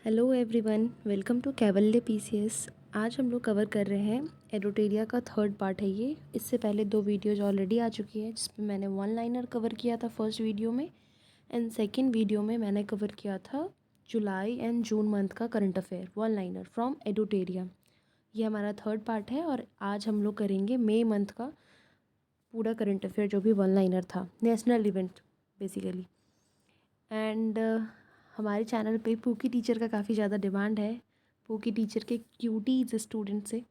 Hello everyone, welcome to Kaivalya PCS. आज हम लोग कवर कर रहे हैं एडोटेरिया का थर्ड पार्ट है ये। इससे पहले 2 वीडियोज ऑलरेडी आ चुकी है जिसमें मैंने वन लाइनर कवर किया था फर्स्ट वीडियो में, एंड सेकंड वीडियो में मैंने कवर किया था जुलाई एंड जून मंथ का current affair one liner from एडोटेरिया। ये हमारा थर्ड पार्ट है और आज हम लोग करेंगे मई मंथ का पूरा करंट अफेयर जो भी वन लाइनर था, नेशनल इवेंट बेसिकली। एंड हमारे चैनल पे पूकी टीचर का काफ़ी ज़्यादा डिमांड है, पूकी टीचर के क्यूटीज स्टूडेंट से।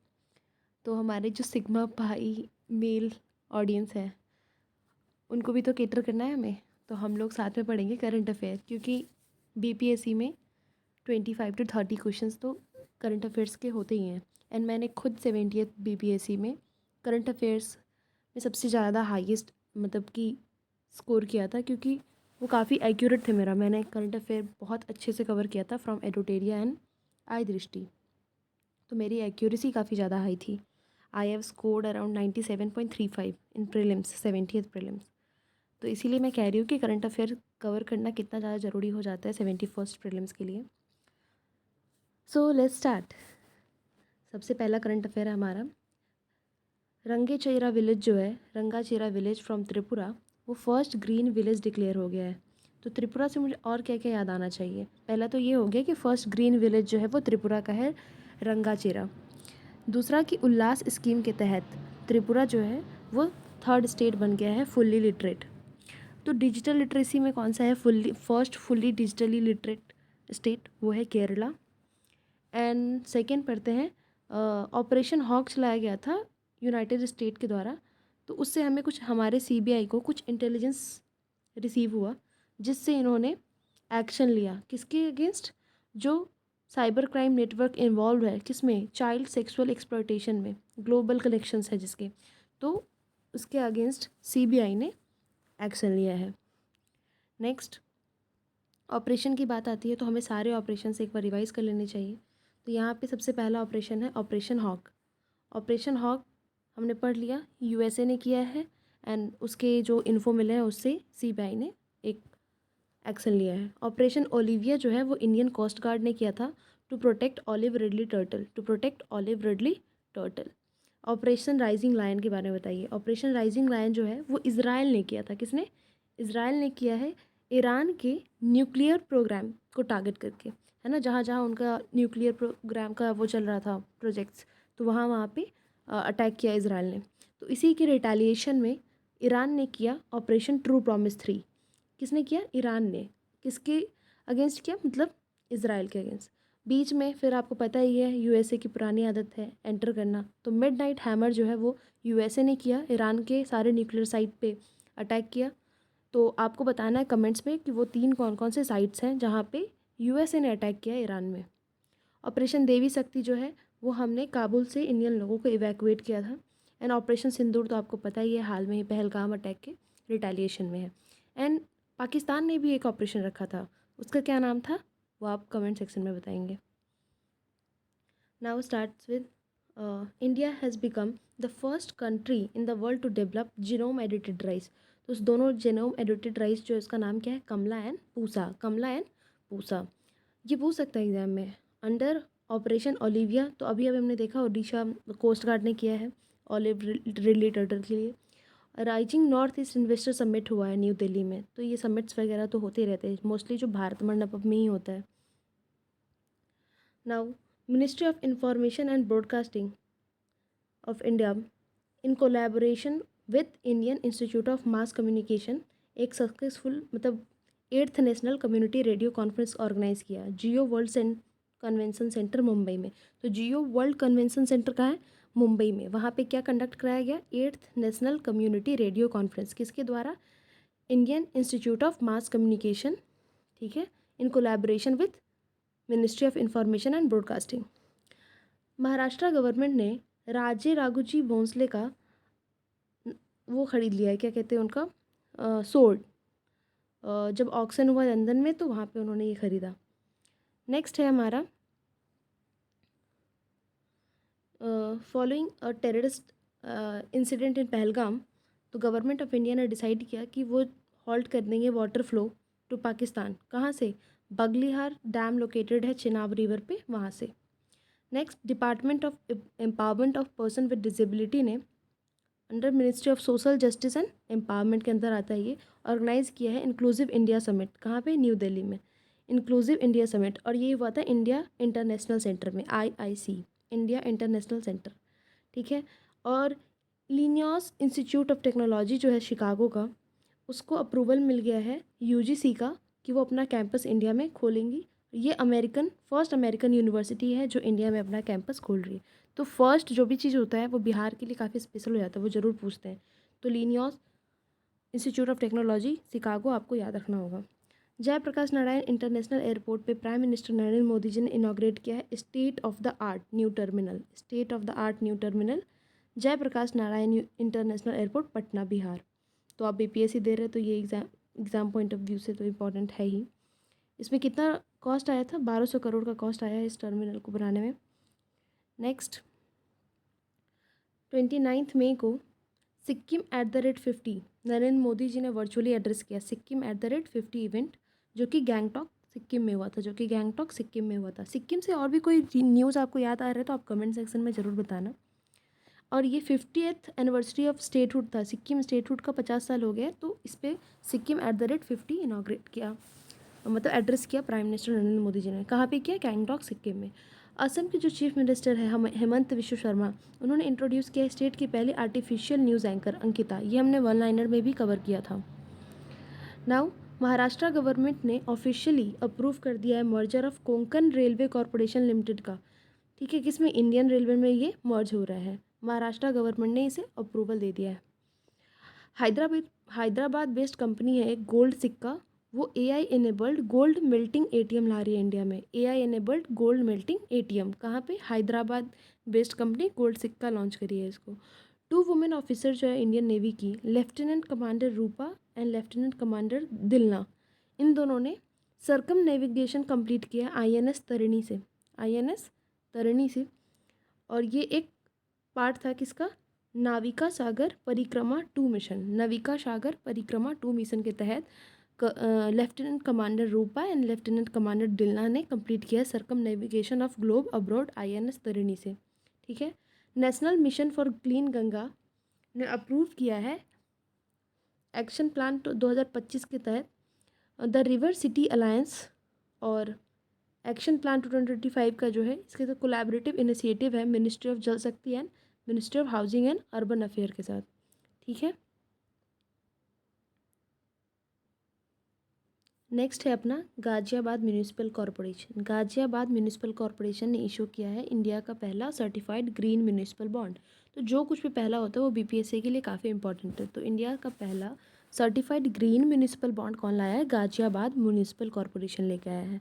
तो हमारे जो सिग्मा भाई मेल ऑडियंस है उनको भी तो केटर करना है हमें, तो हम लोग साथ में पढ़ेंगे करंट अफेयर, क्योंकि बीपीएससी में 25 to 30 क्वेश्चंस तो करंट अफेयर्स के होते ही हैं। एंड मैंने खुद 70th बीपीएससी में करंट अफेयर्स में सबसे ज़्यादा हाईएस्ट मतलब कि स्कोर किया था, क्योंकि वो काफ़ी एक्यूरेट थे मेरा। मैंने करंट अफेयर बहुत अच्छे से कवर किया था फ्रॉम एडोटेरिया एंड आई दृष्टि, तो मेरी एक्यूरेसी काफ़ी ज़्यादा हाई थी। I have scored around 97.35 in prelims, 70th prelims. तो इसीलिए मैं कह रही हूँ कि करंट अफेयर कवर करना कितना ज़्यादा ज़रूरी हो जाता है 71st प्रीलिम्स के लिए। So let's start. सबसे पहला करंट अफेयर है हमारा, रंगेचेरा विलेज जो है, रंगाचेरा विलेज फ्रॉम त्रिपुरा, वो फर्स्ट ग्रीन विलेज डिक्लेयर हो गया है। तो त्रिपुरा से मुझे और क्या क्या याद आना चाहिए? पहला तो ये हो गया कि फर्स्ट ग्रीन विलेज जो है वो त्रिपुरा का है, रंगाचेरा। दूसरा कि उल्लास स्कीम के तहत त्रिपुरा जो है वो थर्ड स्टेट बन गया है फुल्ली लिटरेट। तो डिजिटल लिटरेसी में कौन सा है first fully digitally literate state? वो है केरला। एंड सेकेंड पढ़ते हैं, ऑपरेशन हॉक चलाया गया था यूनाइटेड स्टेट के द्वारा। तो उससे हमें कुछ, हमारे सीबीआई को कुछ इंटेलिजेंस रिसीव हुआ, जिससे इन्होंने एक्शन लिया किसके अगेंस्ट? जो साइबर क्राइम नेटवर्क इन्वॉल्व है किसमें? चाइल्ड सेक्सुअल एक्सप्लॉयटेशन में, ग्लोबल कनेक्शंस है जिसके। तो उसके अगेंस्ट सीबीआई ने एक्शन लिया है। नेक्स्ट ऑपरेशन की बात आती है तो हमें सारे ऑपरेशन से एक बार रिवाइज कर लेने चाहिए। तो यहाँ पे सबसे पहला ऑपरेशन है ऑपरेशन हॉक। ऑपरेशन हॉक हमने पढ़ लिया, यूएसए ने किया है, एंड उसके जो इन्फो मिले हैं उससे सीबीआई ने एक एक्शन लिया है। ऑपरेशन ओलिविया जो है वो इंडियन कोस्ट गार्ड ने किया था, to protect olive ridley turtle, to protect olive ridley turtle. Operation rising lion के बारे में बताइए। ऑपरेशन राइजिंग लायन जो है वो इज़राइल ने किया था। किसने? इज़राइल ने किया है, ईरान के न्यूक्लियर प्रोग्राम को टारगेट करके, है ना, जहाँ जहाँ उनका न्यूक्लियर प्रोग्राम का वो चल रहा था प्रोजेक्ट्स, तो वहाँ वहाँ पे अटैक किया इज़राइल ने। तो इसी के रिटेलिएशन में ईरान ने किया ऑपरेशन ट्रू प्रॉमिस 3। किसने किया? ईरान ने। किसके अगेंस्ट किया? मतलब इज़राइल के अगेंस्ट। बीच में फिर आपको पता ही है यूएसए की पुरानी आदत है एंटर करना, तो मिडनाइट हैमर जो है वो यूएसए ने किया, ईरान के सारे न्यूक्लियर साइट पे अटैक किया। तो आपको बताना है कमेंट्स में कि वो 3 कौन कौन से साइट्स हैं जहाँ पे यूएसए ने अटैक किया ईरान में। ऑपरेशन देवी शक्ति जो है वो हमने काबुल से इंडियन लोगों को इवैक्यूएट किया था। एंड ऑपरेशन सिंदूर तो आपको पता ही है, हाल में ही पहलगाम अटैक के रिटेलिएशन में है। एंड पाकिस्तान ने भी एक ऑपरेशन रखा था, उसका क्या नाम था वो आप कमेंट सेक्शन में बताएंगे। Now starts with India has become the first country in the world to develop genome edited rice. तो उस दोनों जीनोम एडिटेड राइस जो इसका नाम क्या है? Kamala and Pusa, Kamala and Pusa. ये पूछ सकता है एग्जाम में। अंडर ऑपरेशन ओलिविया, तो अभी अभी हमने देखा ओडिशा कोस्ट गार्ड ने किया है ऑलिव रिडली टर्टल के लिए। Rising north east investor summit हुआ है न्यू दिल्ली में। तो ये समिट्स वगैरह तो होते रहते हैं मोस्टली, जो भारत मंडपम में ही होता है। Now ministry of information and broadcasting of India in collaboration with Indian institute of mass communication एक सक्सेसफुल मतलब 8th national community radio conference organise किया Jio world convention centre Mumbai में। तो जियो वर्ल्ड कन्वेंशन सेंटर कहाँ है? मुंबई में। वहाँ पे क्या कंडक्ट कराया गया? 8th national community radio conference. किसके द्वारा? Indian institute of mass communication, ठीक है, इन collaboration with ministry of information and broadcasting. Maharashtra government ने राजे राघुजी भोंसले का वो खरीद लिया है, क्या कहते हैं उनका, सोर्ड। जब ऑक्शन हुआ लंदन में तो वहाँ पे उन्होंने ये ख़रीदा। नेक्स्ट है हमारा, following a terrorist incident in Pahalgam, तो गवर्नमेंट ऑफ इंडिया ने डिसाइड किया कि वो हॉल्ट कर देंगे वाटर फ्लो टू पाकिस्तान। कहाँ से? बगलिहार डैम लोकेटेड है चिनाब रिवर पे, वहाँ से। Next, department of empowerment of person with disability ने under ministry of social justice and empowerment के अंदर आता है ये, ऑर्गेनाइज किया है इंक्लूसिव इंडिया समिट। कहाँ पे? न्यू दिल्ली में इंक्लूसिव इंडिया समिट, और ये हुआ था इंडिया इंटरनेशनल सेंटर में, IIC, इंडिया इंटरनेशनल सेंटर, ठीक है। और लिनियस इंस्टीट्यूट ऑफ टेक्नोलॉजी जो है शिकागो का, उसको अप्रूवल मिल गया है UGC का कि वो अपना कैंपस इंडिया में खोलेंगी। ये फर्स्ट अमेरिकन यूनिवर्सिटी है जो इंडिया में अपना कैंपस खोल रही है। तो फर्स्ट जो भी चीज़ होता है वो बिहार के लिए काफ़ी स्पेशल हो जाता है, वो ज़रूर पूछते हैं। तो Illinois institute of technology Chicago आपको याद रखना होगा। जयप्रकाश नारायण इंटरनेशनल एयरपोर्ट पे प्राइम मिनिस्टर नरेंद्र मोदी जी ने इनॉग्रेट किया है state of the art new terminal, state of the art new terminal Jayaprakash Narayan international airport, Patna, Bihar. तो आप BPSC दे रहे हैं तो ये एग्ज़ाम पॉइंट ऑफ व्यू से तो इम्पॉर्टेंट है ही। इसमें कितना कॉस्ट आया था? 1200 करोड़ का कॉस्ट आया है इस टर्मिनल को बनाने में। नेक्स्ट, 29 मई को सिक्किम @50 नरेंद्र मोदी जी ने वर्चुअली एड्रेस किया सिक्किम @50 इवेंट, जो कि गैंगटॉक सिक्किम में हुआ था। सिक्किम से और भी कोई न्यूज़ आपको याद आ रहा है तो आप कमेंट सेक्शन में ज़रूर बताना। और ये 50th एनिवर्सरी ऑफ स्टेटहुड था, सिक्किम स्टेटहुड का 50 साल हो गया, तो इस पर सिक्किम @50 इनाग्रेट किया, मतलब एड्रेस किया प्राइम मिनिस्टर नरेंद्र मोदी जी ने। कहाँ पे किया? गैंगटॉक सिक्किम में। असम के जो चीफ मिनिस्टर है हेमंत विश्व शर्मा, उन्होंने इंट्रोड्यूस किया स्टेट की पहली आर्टिफिशियल न्यूज़ एंकर अंकिता। ये हमने वन लाइनर में भी कवर किया था। नाउ, महाराष्ट्र गवर्नमेंट ने ऑफिशियली अप्रूव कर दिया है merger of Konkan railway corporation limited का, ठीक है, किसमें? इंडियन रेलवे में ये मर्ज हो रहा है। महाराष्ट्र गवर्नमेंट ने इसे अप्रूवल दे दिया है। हैदराबाद बेस्ड कंपनी है एक गोल्ड सिक्का, वो AI enabled gold melting ATM ला रही है इंडिया में। AI enabled gold melting ATM कहाँ पे? Hyderabad based company gold Sikka launch करी है इसको। 2 वुमेन ऑफिसर जो है इंडियन नेवी की, lieutenant commander Roopa and lieutenant commander Dilna, इन दोनों ने सर्कम नेविगेशन कंप्लीट किया INS तरिणी से, INS तरिणी से। और ये एक पार्ट था किसका? नाविका सागर परिक्रमा 2 मिशन, नाविका सागर परिक्रमा 2 मिशन के तहत lieutenant commander Roopa and lieutenant commander Dilna ने कंप्लीट किया circum navigation of globe abroad INS Tarini से, ठीक है। National mission for clean Ganga ने अप्रूव किया है एक्शन प्लान 2025 के तहत द रिवर सिटी अलायंस, और एक्शन प्लान 2025 का जो है इसके साथ कोलैबोरेटिव इनिशिएटिव है ministry of Jal Shakti and ministry of housing and urban affair के साथ, ठीक है। नेक्स्ट है अपना Ghaziabad municipal corporation. Ghaziabad municipal corporation ने इशू किया है इंडिया का पहला सर्टिफाइड ग्रीन म्यूनिसिपल बॉन्ड। तो जो कुछ भी पहला होता है वो BPSC के लिए काफ़ी इंपॉर्टेंट है। तो इंडिया का पहला सर्टिफाइड ग्रीन म्यूनिसिपल बॉन्ड कौन लाया है? गाजियाबाद म्यूनिसिपल कॉरपोरेशन लेके आया है,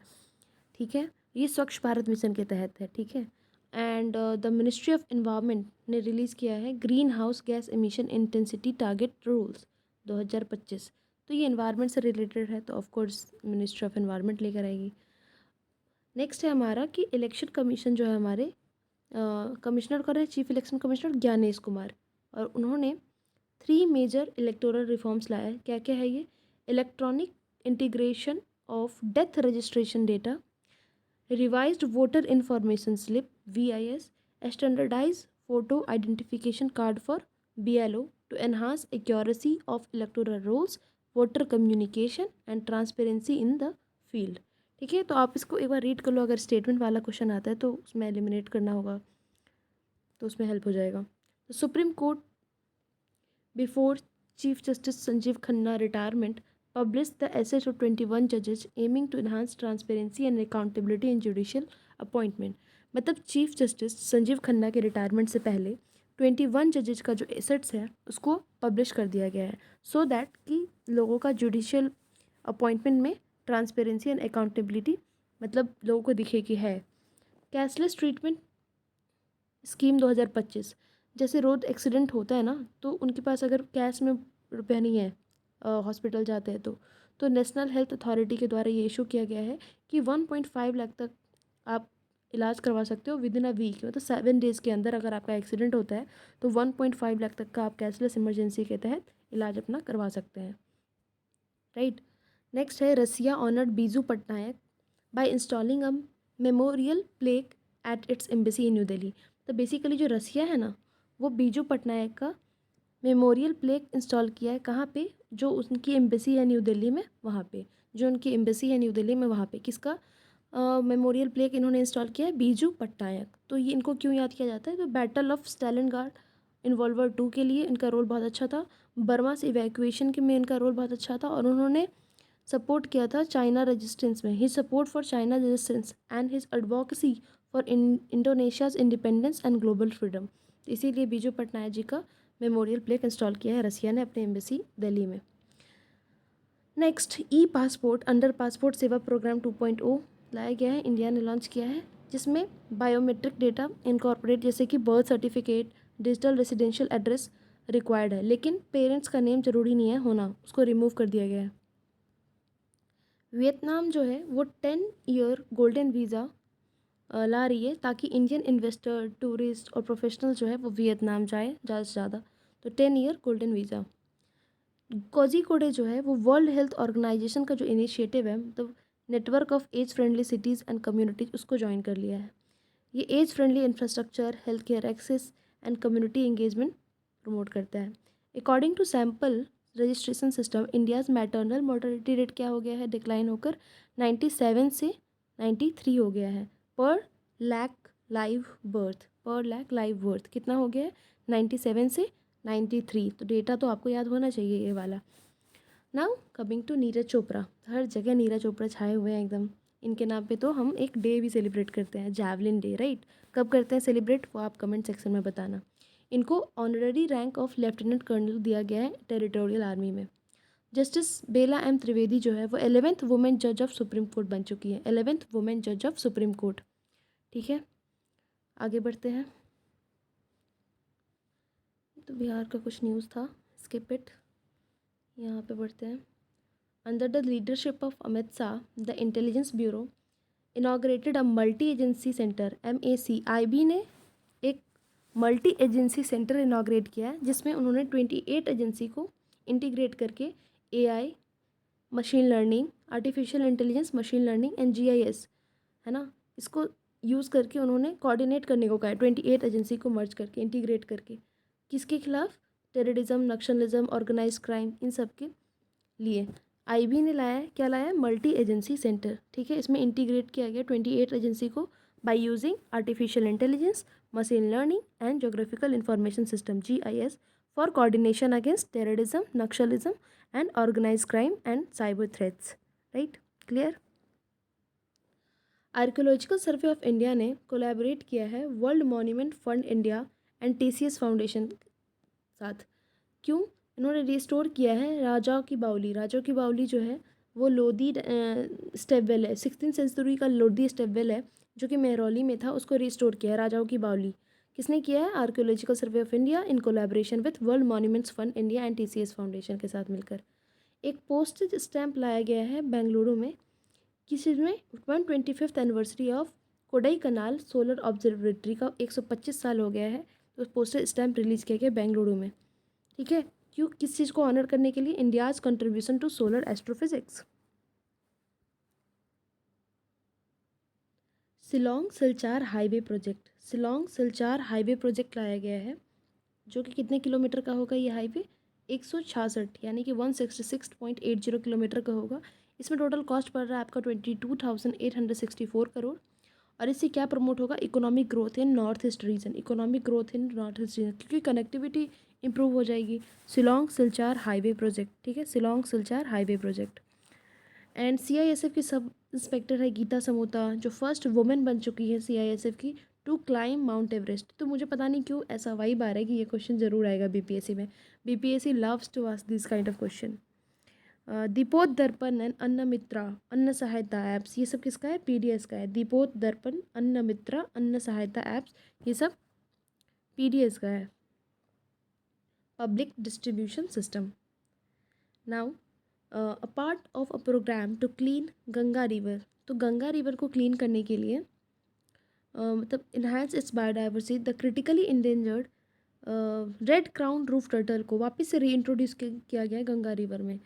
ठीक है। ये स्वच्छ भारत मिशन के तहत है, ठीक है। And the ministry of environment ने रिलीज़ किया है green house gas emission intensity target rules 2025। तो ये एनवायरनमेंट से रिलेटेड है, तो of course ministry of environment लेकर आएगी। नेक्स्ट है हमारा कि इलेक्शन कमीशन जो है हमारे कमिश्नर कर रहे हैं chief election commissioner Gyanesh Kumar, और उन्होंने 3 मेजर इलेक्टोरल रिफॉर्म्स लाया है। क्या क्या है ये? Electronic integration of death registration data, revised voter information slip VIS, standardise photo identification card for BLO to enhance accuracy of electoral rolls, voter communication and transparency in the field, ठीक है। तो आप इसको एक बार रीड कर लो, अगर statement वाला question आता है तो उसमें एलिमिनेट करना होगा तो उसमें हेल्प हो जाएगा। तो supreme court before chief justice Sanjeev Khanna retirement published the essays of 21 judges aiming to enhance transparency and accountability in judicial appointment। मतलब चीफ जस्टिस संजीव खन्ना के रिटायरमेंट से पहले 21 जजेज का जो एसेट्स है उसको पब्लिश कर दिया गया है, सो दैट कि लोगों का जुडिशियल अपॉइंटमेंट में ट्रांसपेरेंसी एंड अकाउंटेबिलिटी मतलब लोगों को दिखे कि है। कैशलेस ट्रीटमेंट स्कीम 2025, जैसे रोड एक्सीडेंट होता है ना तो उनके पास अगर कैश में रुपया नहीं है हॉस्पिटल जाते हैं तो नेशनल हेल्थ अथॉरिटी के द्वारा ये इशू किया गया है कि 1.5 लाख तक आप इलाज करवा सकते हो विद इन अ वीक, मतलब 7 डेज़ के अंदर अगर आपका एक्सीडेंट होता है तो 1.5 लाख तक का आप कैशलेस इमरजेंसी के तहत इलाज अपना करवा सकते हैं, राइट। नेक्स्ट है Russia honoured Biju Patnaik by installing a memorial plaque at its embassy in new Delhi. तो बेसिकली जो रसिया है ना, वो बीजू पटनायक का मेमोरियल प्लेक इंस्टॉल किया है कहाँ पे, जो उनकी एम्बेसी है न्यू दिल्ली में वहाँ पे, जो उनकी एम्बेसी है न्यू दिल्ली में वहाँ पे किसका मेमोरियल प्लेक इन्होंने इंस्टॉल किया है, बीजू पट्टायक। तो ये इनको क्यों याद किया जाता है, तो battle of Stalingrad in world war 2 के लिए इनका रोल बहुत अच्छा था, बर्मा से इवैक्यूएशन के में इनका रोल बहुत अच्छा था, और उन्होंने सपोर्ट किया था चाइना रेजिस्टेंस में। His support for China resistance and his advocacy for इंडोनेशियाज independence and global freedom. इसीलिए बीजू पटनायक जी का मेमोरियल प्लेक इंस्टॉल किया है रसिया ने अपने एम्बेसी दिल्ली में। नेक्स्ट, ई पासपोर्ट अंडर पासपोर्ट सेवा प्रोग्राम 2.0 लाया गया है, इंडिया ने लॉन्च किया है, जिसमें बायोमेट्रिक डेटा इनकॉर्पोरेट जैसे कि birth certificate, digital residential address required है, लेकिन पेरेंट्स का नेम जरूरी नहीं है होना, उसको रिमूव कर दिया गया है। वियतनाम जो है वो 10 ईयर गोल्डन वीज़ा ला रही है, ताकि इंडियन इन्वेस्टर, टूरिस्ट और प्रोफेशनल जो है वो वियतनाम जाए ज़्यादा से ज़्यादा। तो 10 ईयर गोल्डन वीज़ा। कोझिकोडे जो है वो वर्ल्ड हेल्थ ऑर्गेनाइजेशन का जो इनिशिएटिव है, मतलब network of age friendly cities and communities, उसको ज्वाइन कर लिया है। ये age friendly infrastructure, health care access and community engagement promote करता है। According to sample registration system, India's maternal mortality rate क्या हो गया है, डिक्लाइन होकर 97 से 93 हो गया है पर लाख लाइव बर्थ कितना हो गया है, 97 से 93। तो डेटा तो आपको याद होना चाहिए ये वाला। Now coming to Neeraj Chopra. हर जगह नीरज चोपड़ा छाए हुए हैं एकदम। इनके नाम पे तो हम एक डे भी सेलिब्रेट करते हैं, जैवलिन डे, राइट। कब करते हैं सेलिब्रेट, वो आप कमेंट सेक्शन में बताना। इनको honorary rank of lieutenant colonel दिया गया है टेरिटोरियल आर्मी में। जस्टिस बेला एम त्रिवेदी जो है वो 11th वुमेन जज ऑफ सुप्रीम कोर्ट बन चुकी है, 11th वुमेन जज ऑफ सुप्रीम कोर्ट। ठीक है, आगे बढ़ते हैं। तो बिहार का कुछ न्यूज़ था, स्किप इट। यहाँ पे बढ़ते हैं। Under the leadership of Amit Shah, the intelligence bureau inaugurated a multi agency centre, MACIB ने एक मल्टी एजेंसी सेंटर इनाग्रेट किया है, जिसमें उन्होंने 28 एजेंसी को इंटीग्रेट करके AI, machine learning, artificial intelligence, machine learning and GIS, है ना, इसको यूज़ करके उन्होंने कोऑर्डिनेट करने को कहा है, 28 एजेंसी को मर्ज करके, इंटीग्रेट करके। किसके खिलाफ, टेररिज्म, नक्सलिज्म, ऑर्गेनाइज क्राइम, इन सब के लिए। IB ने लाया है, क्या लाया है, मल्टी एजेंसी सेंटर। ठीक है, इसमें इंटीग्रेट किया गया 28 एजेंसी को by using artificial intelligence, machine learning and geographical information system, GIS, for coordination against terrorism, naxalism and organise crime and cyber threats. Right, clear. Archaeological survey of India ने collaborate किया है world monument fund India and TCS foundation साथ। क्यों, इन्होंने restore किया है राजाओं की बावली। राजाओं की बावली जो है वो लोधी स्टेपवेल है, 16th सेंचुरी का लोधी स्टेपवेल है, जो कि मेहरौली में था, उसको रिस्टोर किया है राजाओं की बावली। किसने किया है, archaeological survey of India in collaboration with world monuments fund India and TCS foundation के साथ मिलकर। एक पोस्टेज स्टैंप लाया गया है बेंगलुरु में, किस चीज़ में, 125th anniversary of Kodai canal solar observatory का 125 साल हो गया है, तो पोस्टेज स्टैंप रिलीज़ किया गया बेंगलुरु में। ठीक है, क्यों, किस चीज़ को ऑनर करने के लिए, India's contribution to solar astrophysics. Shillong Silchar highway project, Shillong Silchar highway project लाया गया है, जो कि कितने किलोमीटर का होगा ये हाईवे, 166 यानी कि 166.80 किलोमीटर का होगा। इसमें टोटल कॉस्ट पड़ रहा है आपका 22,864 करोड़। और इससे क्या प्रमोट होगा, economic growth in north east region, economic growth in north east region, क्योंकि कनेक्टिविटी इंप्रूव हो जाएगी। शिलोंग सिलचार हाईवे प्रोजेक्ट, ठीक है, Shillong Silchar highway project. And CISF की सब इंस्पेक्टर है गीता समोता, जो फर्स्ट वुमेन बन चुकी है CISF की टू क्लाइम माउंट एवरेस्ट। तो मुझे पता नहीं क्यों ऐसा वाइब आ रहा है कि ये क्वेश्चन जरूर आएगा BPSC में। BPSC loves to ask this kind of question. Depot Darpan and अन्न मित्रा अन्न सहायता ऐप्स, ये सब किसका है, PDS का है। दीपोत दर्पण, अन्न मित्रा, अन्न सहायता ऐप्स, ये सब PDS का है, public distribution system. Now a part of a programme to clean Ganga river, तो गंगा रिवर को क्लीन करने के लिए मतलब enhance its biodiversity, the critically endangered red crown roof turtle को वापस से री इंट्रोड्यूस किया गया है गंगा रिवर में।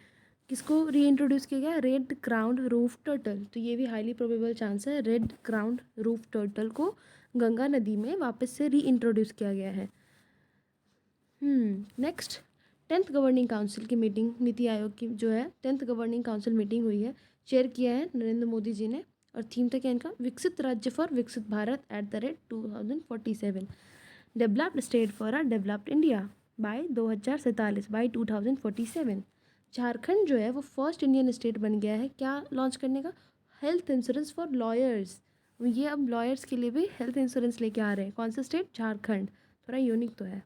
किसको री इंट्रोड्यूस किया गया? Red crowned roof turtle. तो ये भी हाईली प्रोबेबल चांस है, रेड क्राउंड रूफ टर्टल को गंगा नदी में वापस से री इंट्रोड्यूस किया गया है। नेक्स्ट, 10th गवर्निंग काउंसिल की मीटिंग, नीति आयोग की जो है 10th गवर्निंग काउंसिल मीटिंग हुई है, चेयर किया है नरेंद्र मोदी जी ने, और थीम था क्या इनका? विकसित राज्य फॉर विकसित Bharat @2047, developed state for a developed India by 2047, by 2047। Jharkhand जो है वो फर्स्ट इंडियन स्टेट बन गया है क्या लॉन्च करने का? Health insurance for lawyers. ये अब लॉयर्स के लिए भी हेल्थ इंश्योरेंस लेके आ रहे हैं। कौन सा स्टेट? झारखंड। थोड़ा यूनिक तो है।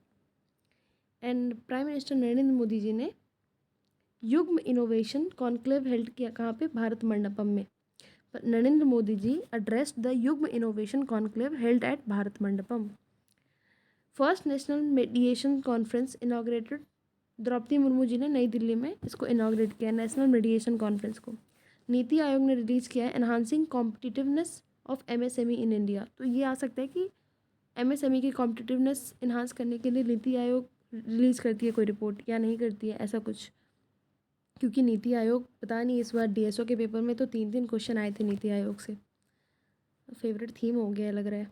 And prime minister Narendra Modi ji ने युग्म इनोवेशन कॉन्क्लेव हेल्ड किया कहाँ पे? भारत मंडपम में। Narendra Modi ji addressed the Yugm innovation conclave held at Bharat Mandapam. First national mediation conference inaugurated, Draupadi Murmu ji ने नई दिल्ली में इसको इनाग्रेट किया, नेशनल मेडिएशन कॉन्फ्रेंस को। नीति आयोग ने रिलीज किया है enhancing competitiveness of MSME in India. तो ये आ सकता है कि एमएसएमई की कॉम्पिटिटिवनेस इन्हांस करने के लिए नीति आयोग रिलीज़ करती है कोई रिपोर्ट, या नहीं करती है, ऐसा कुछ। क्योंकि नीति आयोग, पता नहीं इस बार डीएसओ के पेपर में तो 3 क्वेश्चन आए थे नीति आयोग से। फेवरेट थीम हो गया लग रहा है।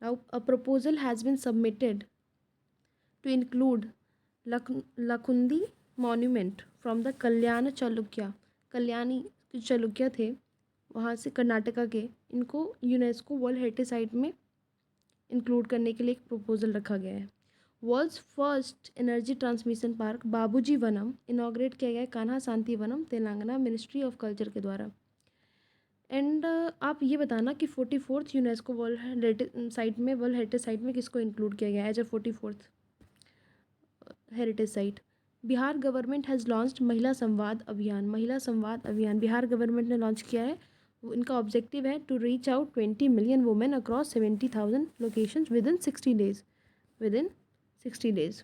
Now a proposal has been submitted to include Lakkundi monument from the Kalyana Chalukya. Kalyani जो चालुक्य थे वहाँ से, कर्नाटका के, इनको यूनेस्को वर्ल्ड हेरिटेज साइट में इंक्लूड करने के लिए एक प्रपोजल रखा गया है। World's first energy transmission park Babuji Vanam inaugurate किया गया है Kanha Shanti Vanam, Telangana ministry of culture के द्वारा। एंड आप ये बताना कि 44th UNESCO world heritage site में किसको इंक्लूड किया गया है as a 44th heritage site? Bihar government has launched महिला संवाद अभियान। महिला संवाद अभियान बिहार गवर्नमेंट ने लॉन्च किया है। इनका ऑब्जेक्टिव है to reach out 20 million women across 70,000 locations within 60 days, within 60 days.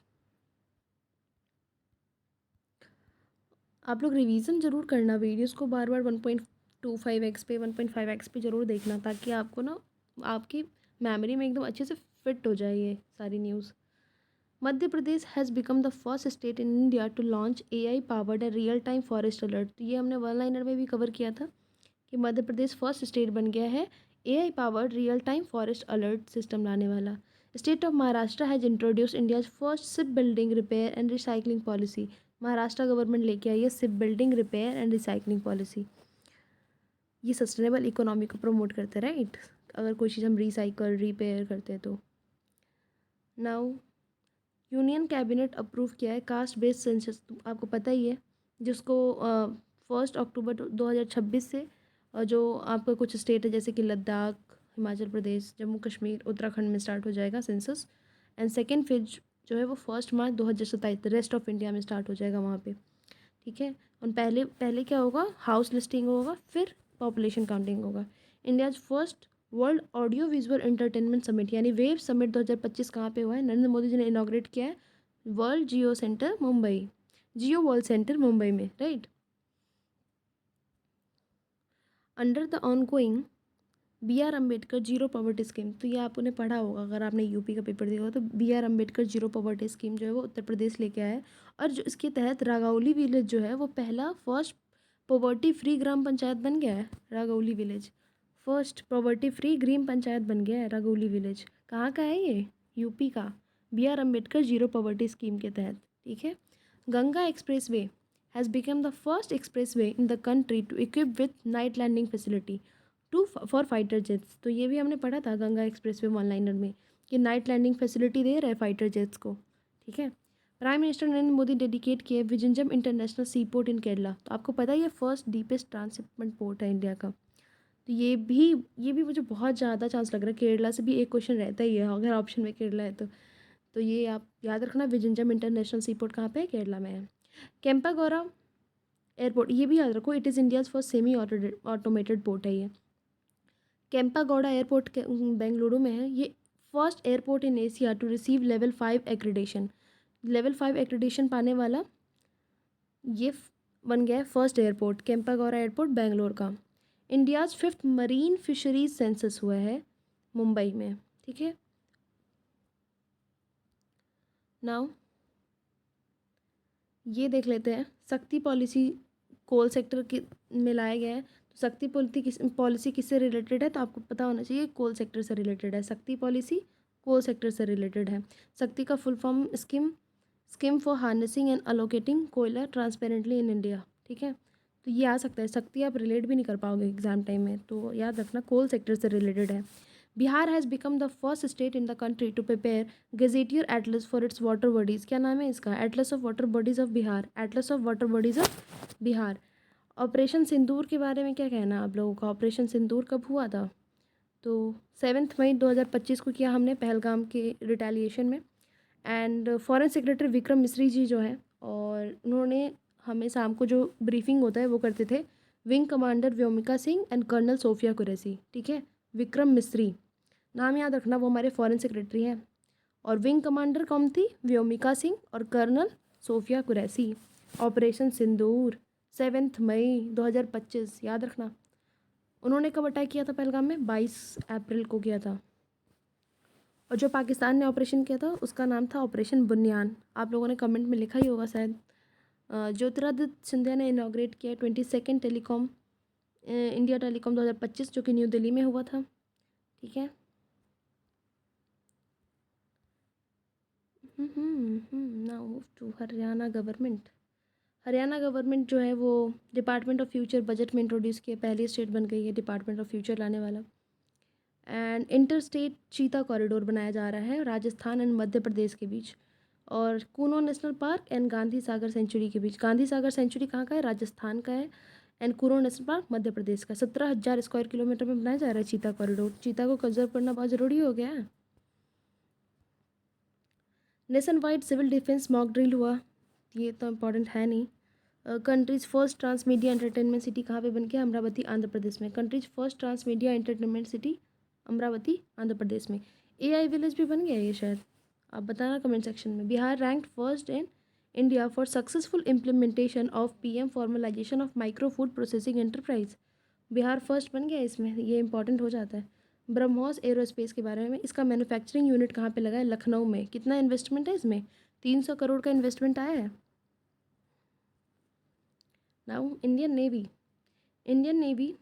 आप लोग रिवीजन ज़रूर करना, वीडियोस को बार बार 1.25x पे 1.5x पे ज़रूर देखना, ताकि आपको ना आपकी मेमोरी में एकदम अच्छे से फिट हो जाए ये सारी news. Madhya Pradesh has become the first state in India to launch AI powered and real time forest alert. तो ये हमने वन लाइनर में भी कवर किया था कि मध्य प्रदेश फर्स्ट स्टेट बन गया है AI powered real time forest alert system लाने वाला। State of Maharashtra has introduce India's first ship building repair and recycling policy. Maharashtra government लेके आई है ship building repair and recycling policy. ये सस्टेनेबल इकोनॉमी को प्रमोट करते हैं, राइट? अगर कोई चीज़ हम रिसाइकल रिपेयर करते हैं तो। नाउ यूनियन कैबिनेट अप्रूव किया है कास्ट बेस्ड सेंसस, आपको पता ही है, जिसको 1 अक्टूबर 2026 से जो आपका कुछ स्टेट है जैसे कि लद्दाख, हिमाचल प्रदेश, जम्मू कश्मीर, उत्तराखंड में स्टार्ट हो जाएगा सेंसस। एंड सेकेंड फेज जो है वो 1 मार्च 2027 रेस्ट ऑफ इंडिया में स्टार्ट हो जाएगा वहाँ पे, ठीक है। और पहले पहले क्या होगा? हाउस लिस्टिंग होगा, फिर पॉपुलेशन काउंटिंग होगा। India's first world audio visual entertainment summit यानी वेव समिट 2025 कहाँ पे हुआ है? नरेंद्र मोदी जी ने इनॉग्रेट किया है वर्ल्ड जियो सेंटर मुंबई, जियो वर्ल्ड सेंटर मुंबई में, right. Under the ongoing BR Ambedkar zero poverty scheme, तो ये आपने पढ़ा होगा अगर आपने यूपी का पेपर दिया होगा, तो BR Ambedkar zero poverty scheme जो है वो उत्तर प्रदेश लेके आया है। और जो इसके तहत रागौली विलेज जो है वो पहला फर्स्ट पॉवर्टी फ्री ग्राम पंचायत बन गया है। रागौली विलेज फर्स्ट पॉवर्टी फ्री ग्राम पंचायत बन गया है। रागौली विलेज कहाँ का है ये? यूपी का, BR Ambedkar zero poverty scheme के तहत, ठीक है। Ganga expressway has become the first expressway in the country to equip with night landing facility to for fighter jets. तो ये भी हमने पढ़ा था Ganga expressway one liner में कि नाइट लैंडिंग फैसिलिटी दे रहा है फाइटर जेट्स को, ठीक है। Prime minister Narendra Modi dedicate किए Vizhinjam international sea port in Kerala. तो आपको पता है ये फर्स्ट डीपेस्ट ट्रांसशिपमेंट पोर्ट है इंडिया का। तो ये भी मुझे बहुत ज़्यादा चांस लग रहा है, केरला से भी एक क्वेश्चन रहता ही है अगर ऑप्शन में केरला है तो ये आप याद रखना, विजंजम इंटरनेशनल सी पोर्ट कहाँ पे है? केरला में है। केम्पागौड़ा एयरपोर्ट, ये भी याद रखो, it is India's first semi automated port है ये। केम्पागौड़ा एयरपोर्ट के बेंगलुरु में है। ये first airport in Asia to receive level 5 accreditation. Level 5 accreditation पाने वाला ये बन गया है first airport, Kempegowda airport Bangalore का। India's 5th marine fisheries census हुआ है मुंबई में, ठीक है। नाउ ये देख लेते हैं, शक्ति पॉलिसी कोल सेक्टर के में लाया गया है। तो शक्ति पॉलिसी किससे रिलेटेड है, तो आपको पता होना चाहिए कोल सेक्टर से रिलेटेड है। शक्ति पॉलिसी कोल सेक्टर से रिलेटेड है। शक्ति का full form scheme for harnessing and allocating कोयला ट्रांसपेरेंटली इन इंडिया, ठीक है। तो ये आ सकता है, शक्ति आप रिलेट भी नहीं कर पाओगे एग्जाम टाइम में, तो याद रखना कोल सेक्टर से रिलेटेड है। Bihar has become the first state in the country to prepare gazetteer atlas for its water bodies. क्या नाम है इसका, atlas of water bodies of Bihar, atlas of water bodies of Bihar. Operation Sindoor के बारे में क्या कहना है आप लोगों का, ऑपरेशन सिंदूर कब हुआ था, तो 7 मई 2025 को किया हमने पहलगाम के रिटेलिएशन में। एंड फॉरेन सेक्रेटरी विक्रम मिश्री जी जो है, और उन्होंने हमें शाम को जो ब्रीफिंग होता है वो करते थे wing commander Vyomika Singh and colonel Sofia Qureshi, ठीक है। विक्रम मिश्री नाम याद रखना, वो हमारे फॉरेन सेक्रेटरी हैं। और विंग कमांडर कौन थी, व्योमिका सिंह और कर्नल सोफिया कुरैशी। ऑपरेशन सिंदूर 7 मई 2025 याद रखना। उन्होंने कब अटैक किया था पहलगाम में, 22 अप्रैल को किया था। और जो पाकिस्तान ने ऑपरेशन किया था उसका नाम था ऑपरेशन बुनियान। आप लोगों ने कमेंट में लिखा ही होगा शायद। ज्योतिरादित्य सिंधिया ने इनाग्रेट किया 22 टेलीकॉम इंडिया टेलीकॉम 2025, जो कि न्यू दिल्ली में हुआ था, ठीक है। Now move to Haryana government. Haryana government जो है वो डिपार्टमेंट ऑफ फ्यूचर बजट में इंट्रोड्यूस किया, पहली स्टेट बन गई है डिपार्टमेंट ऑफ फ्यूचर लाने वाला। एंड इंटर स्टेट चीता कॉरिडोर बनाया जा रहा है राजस्थान एंड मध्य प्रदेश के बीच, और Kuno national park and Gandhi Sagar sanctuary के बीच। गांधी सागर सेंचुरी कहाँ का है, राजस्थान का है। And Kuno national park Madhya Pradesh का। 17,000 स्क्वायर किलोमीटर में बनाया जा रहा है चीता कॉरिडोर। चीता को कंजर्व करना बहुत ज़रूरी हो गया है। Nationwide civil defence mock drill हुआ, ये तो इम्पॉर्टेंट है नहीं। Country's first transmedia entertainment city कहाँ पे बन गया, अमरावती आंध्र प्रदेश में। Country's first transmedia entertainment city Amaravati Andhra Pradesh में। एआई विलेज भी बन गया ये शायद, आप बताना कमेंट सेक्शन में। Bihar ranked first in India for successful implementation of PM formalisation of micro food processing enterprise. Bihar first बन गया इसमें, ये इंपॉर्टेंट हो जाता है। ब्रह्मोस एरोस्पेस के बारे में, इसका मैन्युफैक्चरिंग यूनिट कहाँ पे लगा है, लखनऊ में। कितना इन्वेस्टमेंट है इसमें, 300 करोड़ का इन्वेस्टमेंट आया है। Now Indian navy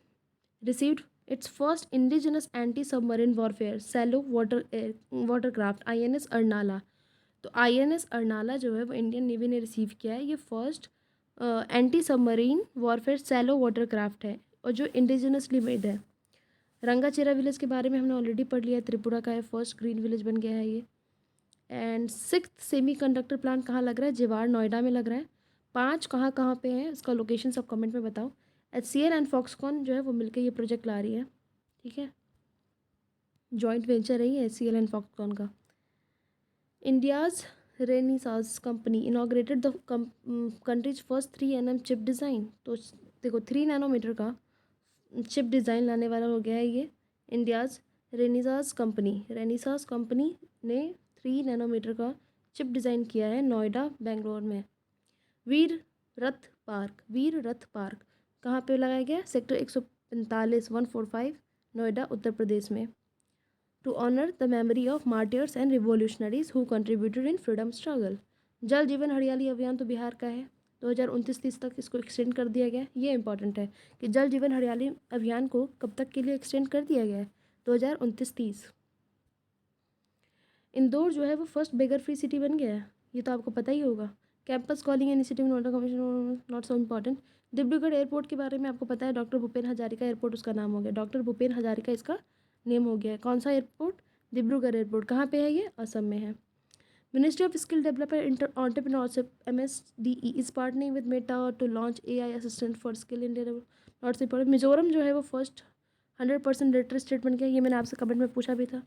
received its first indigenous anti-submarine warfare shallow watercraft INS Arnala. तो INS अर्नाला जो है वो इंडियन नेवी ने रिसीव किया है। ये first anti submarine warfare shallow watercraft है, और जो इंडिजिनसली मेड है। रंगाचेरा विलेज के बारे में हमने ऑलरेडी पढ़ लिया है, त्रिपुरा का है, फर्स्ट ग्रीन विलेज बन गया है ये। एंड 6th सेमीकंडक्टर प्लांट कहाँ लग रहा है, जिवाड़ नोएडा में लग रहा है। 5 कहाँ कहाँ पे है, इसका लोकेशन सब कमेंट में बताओ। HCL एंड फॉक्सकॉन जो है वो मिलकर ये प्रोजेक्ट ला रही है, ठीक है। जॉइंट वेंचर है ये HCL एंड फॉक्सकॉन का। India's Renesas company inaugurated the country's first 3nm chip design. तो देखो 3 नैनोमीटर का चिप डिज़ाइन लाने वाला हो गया है ये इंडियाज़ रेनिसास कंपनी ने 3 नैनोमीटर का चिप डिज़ाइन किया है नोएडा बेंगलोर में। वीर रथ पार्क कहाँ पे लगाया गया, सेक्टर 145 145 नोएडा उत्तर प्रदेश में। To honour the memory of martyrs and revolutionaries who contributed in freedom struggle. जल जीवन हरियाली अभियान तो बिहार का है, 2029-30 तक इसको एक्सटेंड कर दिया गया है। ये इंपॉर्टेंट है कि जल जीवन हरियाली अभियान को कब तक के लिए एक्सटेंड कर दिया गया है, 2029-30। इंदौर जो है वो फर्स्ट बेगर फ्री सिटी बन गया है, ये तो आपको पता ही होगा। Campus calling initiative Noida commission not so important. Dibrugarh airport के बारे में आपको पता है, डॉक्टर भूपेन हजारिका एयरपोर्ट उसका नाम हो गया, डॉक्टर भूपेन हजारिका इसका नेम हो गया है। कौन सा एयरपोर्ट, डिब्रूगढ़ एयरपोर्ट। कहाँ पे है ये, असम में है। Ministry of skill development entrepreneurship MSDE is partnering with Meta to launch AI assistant for skill in not so important. Mizoram जो है वो फर्स्ट 100% लिटरेट स्टेट बन गया, ये मैंने आपसे कमेंट में पूछा भी था,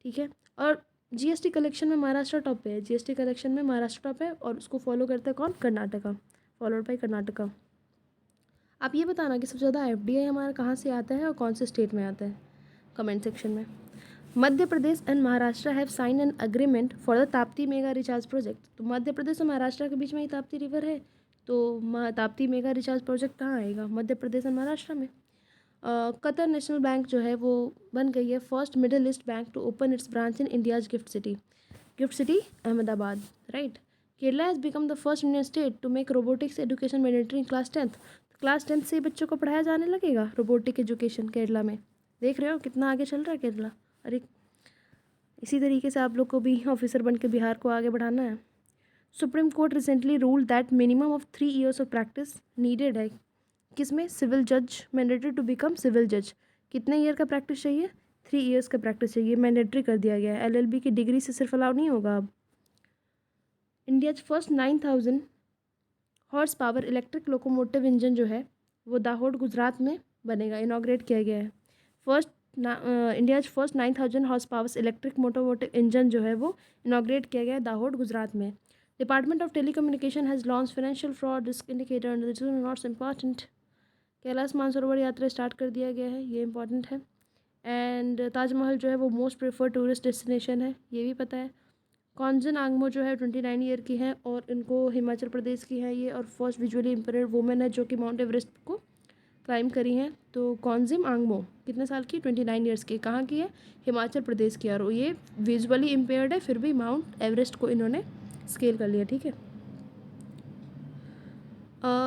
ठीक है। और GST कलेक्शन में महाराष्ट्र टॉप पे है, GST कलेक्शन में महाराष्ट्र टॉप है, और उसको फॉलो करता है कौन, कर्नाटका, फॉलोड बाई कर्नाटका। आप ये बताना कि सबसे ज़्यादा FDI हमारा कहाँ से आता है और कौन से स्टेट में आता है, कमेंट सेक्शन में। Madhya Pradesh and Maharashtra have sign an agreement for the Tapti mega recharge project. तो मध्य प्रदेश और महाराष्ट्र के बीच में ही ताप्ती रिवर है, तो ताप्ती मेगा रिचार्ज प्रोजेक्ट कहाँ आएगा, मध्य प्रदेश और महाराष्ट्र में। कतर नेशनल बैंक जो है वो बन गई है first Middle East bank to open its branch in India's GIFT City Ahmedabad, right. Kerala has become the first Indian state to make robotics education mandatory in class 10th। Class 10th से ही बच्चों को पढ़ाया जाने लगेगा रोबोटिक एजुकेशन केरला में। देख रहे हो कितना आगे चल रहा है केरला। अरे इसी तरीके से आप लोग को भी ऑफिसर बन के बिहार को आगे बढ़ाना है। Supreme court recently ruled that minimum of 3 years of practice needed है। किसमें? सिविल जज मैंडेटरी टू बिकम सिविल जज। कितने ईयर का प्रैक्टिस चाहिए? 3 years का प्रैक्टिस चाहिए। मैंडेटरी कर दिया गया है। एलएलबी की डिग्री से सिर्फ अलाउ नहीं होगा अब। India's first 9,000 horse power electric locomotive engine जो है वो दाहोद गुजरात में बनेगा। इनॉग्रेट किया गया है। First India's first 9,000 horse power electric locomotive engine जो है वो इनॉग्रेट किया गया है दाहोद गुजरात में। Department of telecommunication has launch financial fraud risk indicator under this not so important. Kailash Mansarovar Yatra start कर दिया गया है, ये इंपॉर्टेंट है। एंड ताजमहल जो है वो मोस्ट प्रेफर्ड टूरिस्ट डेस्टिनेशन है, ये भी पता है। कॉन्जन आंगमो जो है 29 ईयर की हैं और इनको हिमाचल प्रदेश की है ये, और फर्स्ट विजुअली इम्पेयर्ड वुमेन है जो कि माउंट एवरेस्ट को क्लाइम करी हैं। तो कॉन्जिम आंगमो कितने साल की? 29 ईयर्स की। कहाँ की है? हिमाचल प्रदेश की। और ये विजुअली इम्पेयर्ड है फिर भी माउंट एवरेस्ट को इन्होंने स्केल कर लिया। ठीक है।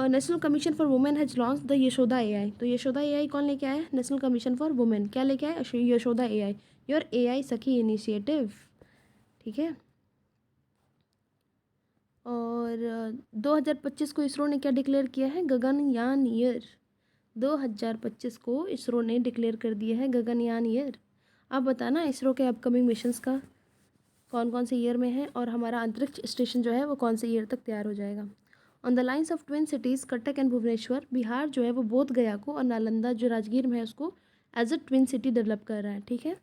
National commission for women has launch the Yashoda AI. तो यशोदा एआई कौन लेके आया है? National commission for women. क्या लेके आया? यशोदा एआई, योर एआई सखी इनिशिएटिव। ठीक है। और 2025 को इसरो ने क्या डिक्लेयर किया है? गगनयान ईयर। 2025 को इसरो ने डिक्लेयर कर दिया है गगनयान ईयर। आप बताना इसरो के अपकमिंग मिशंस का कौन कौन से ईयर में है और हमारा अंतरिक्ष स्टेशन जो है वो कौन से ईयर तक तैयार हो जाएगा। On the lines of twin cities Cuttack and Bhubaneswar, Bihar जो है वो बोध गया को और नालंदा जो राजगीर में है उसको as a twin city develop कर रहा है। ठीक है।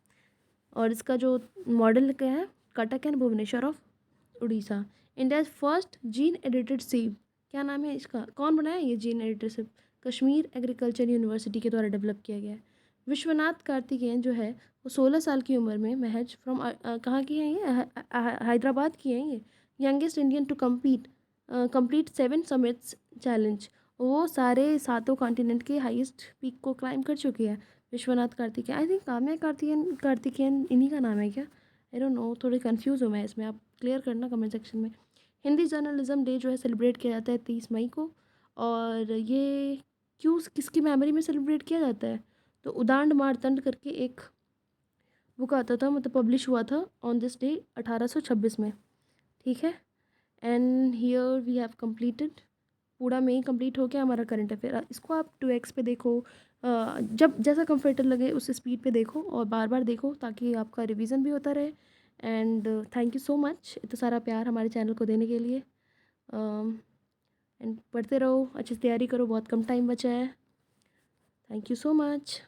और इसका जो मॉडल क्या है? Cuttack and Bhubaneswar of Orissa. India first gene edited sheep. क्या नाम है इसका? कौन बनाया ये जीन एडिटेड सीप? कश्मीर एग्रीकल्चर यूनिवर्सिटी के द्वारा डेवलप किया गया है। विश्वनाथ कार्तिकेयन जो है वो 16 साल की उम्र में महज फ्रॉम कहाँ की हैं ये? हैदराबाद की हैं ये। Youngest Indian to complete 7 summits challenge. वो सारे सातों कॉन्टिनेंट के हाईएस्ट पीक को क्लाइम कर चुकी है। विश्वनाथ कार्तिकेयन, आई थिंक काम्या कार्तिकेयन इन्हीं का नाम है क्या? आई डोंट नो, थोड़ी कंफ्यूज हूँ मैं इसमें, आप क्लियर करना कमेंट सेक्शन में। हिंदी जर्नलिज्म डे जो है सेलिब्रेट किया जाता है 30 मई को। और ये क्यों किसकी मेमोरी में सेलिब्रेट किया जाता है? तो उदांड मारतंड करके एक बुक आता था, मतलब पब्लिश हुआ था ऑन दिस डे 1826 में। ठीक है। And here we have completed, पूरा में ही कंप्लीट हो गया हमारा करंट अफेयर। इसको आप 2x पे देखो, जब जैसा कंफर्टेबल लगे उस स्पीड पे देखो और बार बार देखो ताकि आपका रिवीजन भी होता रहे। And thank you so much इतना सारा प्यार हमारे चैनल को देने के लिए। एंड पढ़ते रहो, अच्छी से तैयारी करो, बहुत कम टाइम बचा है। Thank you so much.